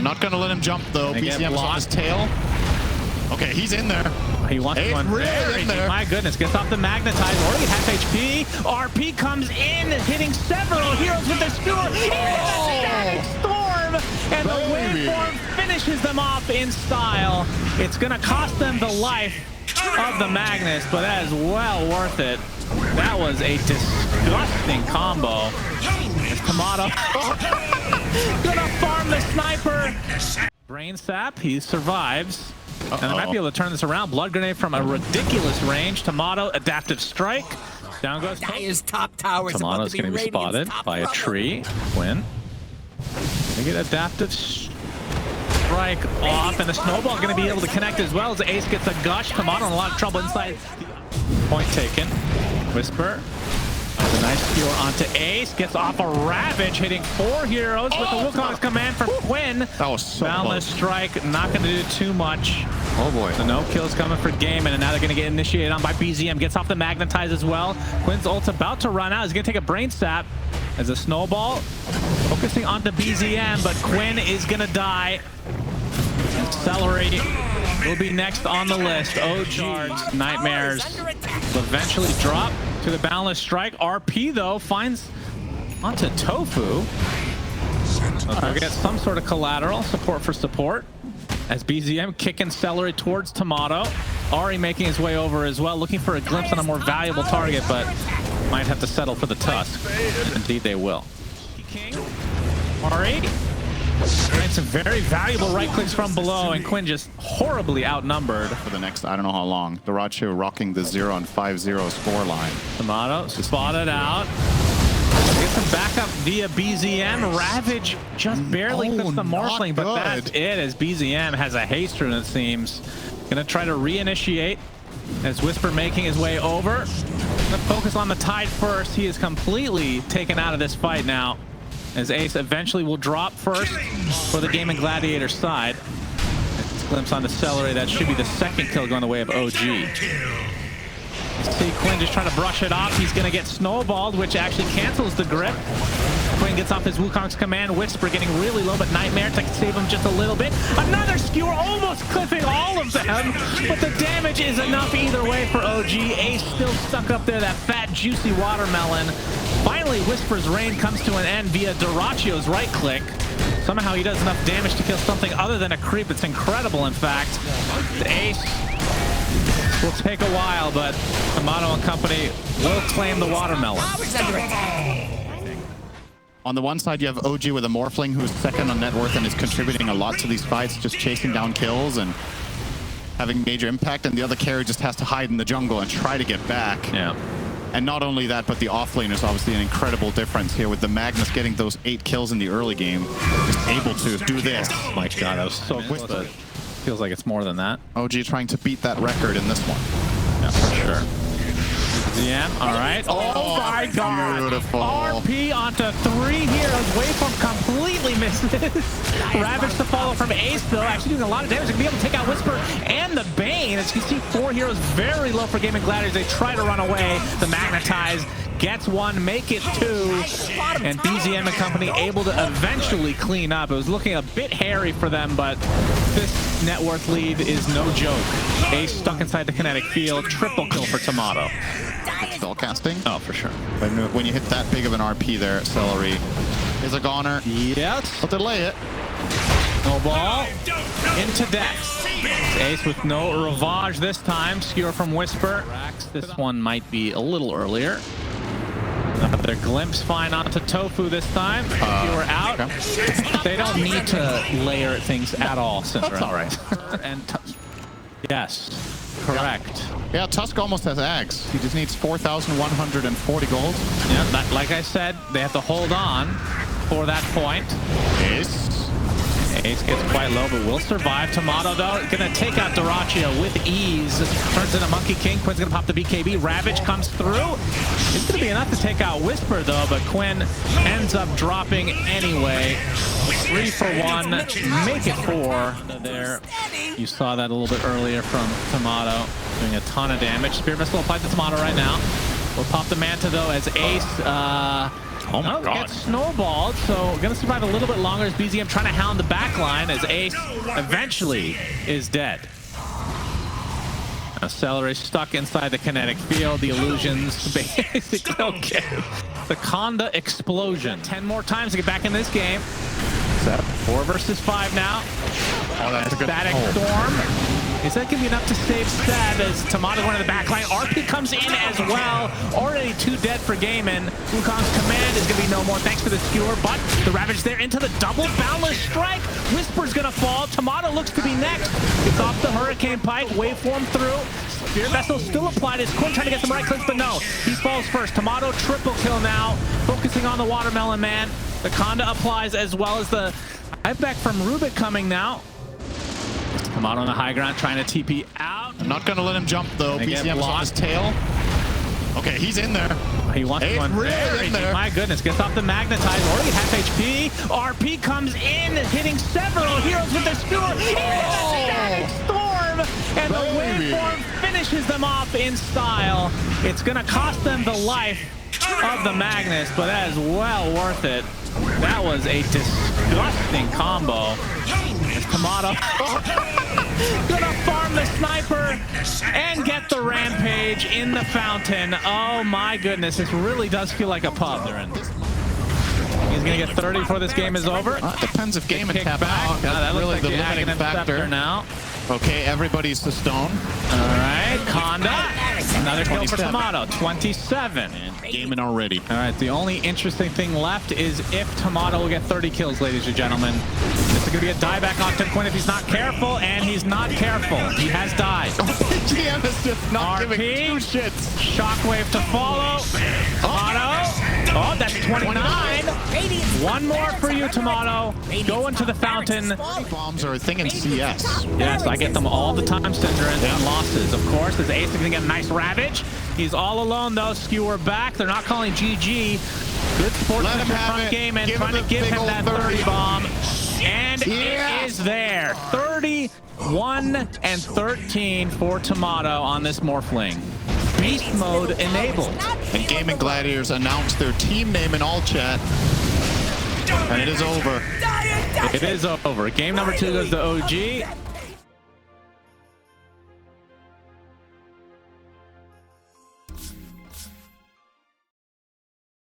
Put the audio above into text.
Not gonna let him jump though. BCM's on his tail. Okay, he's in there. He wants to run really in there. My goodness, gets off the magnetize. Already half HP. RP comes in, hitting several heroes with the skewer. Static storm, and the waveform finishes them off in style. It's gonna cost them the life of the Magnus, but that is well worth it. That was a disgusting combo. It's Timado gonna farm the sniper. Brain sap, he survives. And they might be able to turn this around. Blood grenade from a ridiculous range. Timado, adaptive strike. Down goes top tower. Timado's going to be spotted by a tree. Quinn. They get adaptive strike off, and the snowball going to be able to connect as well as Ace gets a gush. Timado in a lot of trouble inside. Point taken. Whisper. A nice cure onto Ace, gets off a Ravage, hitting 4 heroes with the Wukong's command from Quinn. That was so Boundless strike, not going to do too much. Oh boy. So no kills coming for Game, and now they're going to get initiated on by BZM. Gets off the magnetize as well. Quinn's ult's about to run out. He's going to take a brain sap as a snowball. Focusing on the BZM, but Quinn is going to die. Accelerate will be next on the list. OG Nightmares will eventually drop to the boundless strike. RP though finds onto Tofu. They'll get some sort of collateral support for support as BZM kicking celery towards Timado. Ari making his way over as well, looking for a glimpse on a more valuable target, but might have to settle for the tusk. Indeed they will. King Ari and some very valuable right clicks from below, and Quinn just horribly outnumbered. For the next, I don't know how long. Duracho rocking the 0 and 5-0 score line. Timado spotted out. Gets some backup via BZM. Ravage just barely clips the Morphling, but that's it as BZM has a haste rune, it seems. Gonna try to reinitiate as Whisper making his way over. Gonna focus on the Tide first. He is completely taken out of this fight now, as Ace eventually will drop first for the Game and Gladiator side. It's a glimpse on the Celery. That should be the second kill going the way of OG. See Quinn just trying to brush it off. He's going to get snowballed, which actually cancels the grip. Quinn gets off his Wukong's command. Whisper getting really low, but Nightmare to save him just a little bit. Another skewer, almost clipping all of them, but the damage is enough either way for OG. Ace still stuck up there, that fat, juicy watermelon. Finally, Whisper's reign comes to an end via Duracio's right click. Somehow he does enough damage to kill something other than a creep. It's incredible, in fact. The Ace will take a while, but Timado and company will claim the watermelon. On the one side, you have OG with a Morphling who's second on net worth and is contributing a lot to these fights, just chasing down kills and having major impact, and the other carry just has to hide in the jungle and try to get back. Yeah. And not only that, but the offlane is obviously an incredible difference here with the Magnus getting those 8 kills in the early game. Just able to do this. Oh my god, that was so close, but feels like it's more than that. OG trying to beat that record in this one. Yeah, for sure. Yeah, all right. Oh my god. Beautiful. RP onto 3 heroes. Waveform completely misses. Ravage to follow from Ace, though. Actually doing a lot of damage. They're going to be able to take out Whisper and the Bane. As you can see, 4 heroes very low for Game and Gladiators. They try to run away. The Magnetize gets 1, make it 2. And BZM and company able to eventually clean up. It was looking a bit hairy for them, but this net worth lead is no joke. Ace stuck inside the kinetic field. Triple kill for Timado. Spell casting? Oh, for sure. When you hit that big of an RP there, Celery is a goner. Yes. But delay it. Snowball into death. Ace with no Ravage this time. Skewer from Whisper. This one might be a little earlier. Another glimpse fine onto Tofu this time. Skewer out. Okay. They don't need to layer things at all. That's all right. And yes, correct. Yeah, Tusk almost has Ags. He just needs 4,140 gold. Yeah, like I said, they have to hold on for that point. Ace gets quite low, but will survive. Timado, though, gonna take out Duracio with ease. Turns into Monkey King. Quinn's gonna pop the BKB. Ravage comes through. It's gonna be enough to take out Whisper, though, but Quinn ends up dropping anyway. 3 for 1, make it 4. There, you saw that a little bit earlier from Timado, doing a ton of damage. Spear Missile applied to Timado right now. We'll pop the Manta, though, as Ace Oh my god. Gets snowballed, so gonna survive a little bit longer as BZM trying to hound the back line as Ace eventually is dead. Now Celery stuck inside the kinetic field. The illusions basically okay. The Conda explosion. 10 more times to get back in this game. 4 versus 5 now. Oh, that's a good Static Storm. Is that going to be enough to save Seb as Timado going to the back line? RP comes in as well. Already 2 dead for Gaiman. Wukong's command is going to be no more thanks to the skewer, but the Ravage there into the double boundless strike. Whisper's going to fall. Timado looks to be next. Gets off the Hurricane Pike. Waveform through. Spirit Vessel still applied. His Quinn trying to get some right clicks, but no. He falls first. Timado triple kill now. Focusing on the Watermelon Man. The Conda applies as well as the dive back from Rubik coming now. Timado on the high ground trying to TP out. I'm not going to let him jump though. BZM's on his tail. Okay, he's in there. He wants one really in there. My goodness, gets off the magnetize. Already half HP. RP comes in, hitting several heroes with the skewer. Static Storm, and the waveform finishes them off in style. It's going to cost them the life of the Magnus, but that is well worth it. That was a disgusting combo. Timado gonna farm the sniper and get the rampage in the fountain. Oh my goodness, this really does feel like a pub. He's gonna get 30 before this game is over. Depends if Gaiman tap out. That really looks like the limiting factor now. Okay, everybody's the stone. All right, Conda. Another kill for Timado. 27. And Gaiman already. All right, the only interesting thing left is if Timado will get 30 kills, ladies and gentlemen. This is going to be a dieback off to Quinn if he's not careful, and he's not careful. He has died. GM is just not giving 2 shits. Shockwave to follow. Timado. Oh, that's 29. One more for you, Timado. Go into the fountain. Bombs are a thing in CS. Yes, I get them all the time, Cinder, and losses, of course. As Ace is going to get a nice Ravage. He's all alone, though. Skewer back. They're not calling GG. Good sportsmanship from game and trying to give him that 30 bomb. And it is there. 31 and 13 for Timado on this Morphling. Beast mode enabled. And Gaming Gladiators announced their team name in all chat. And it is over. It is over. Game number 2 goes to OG.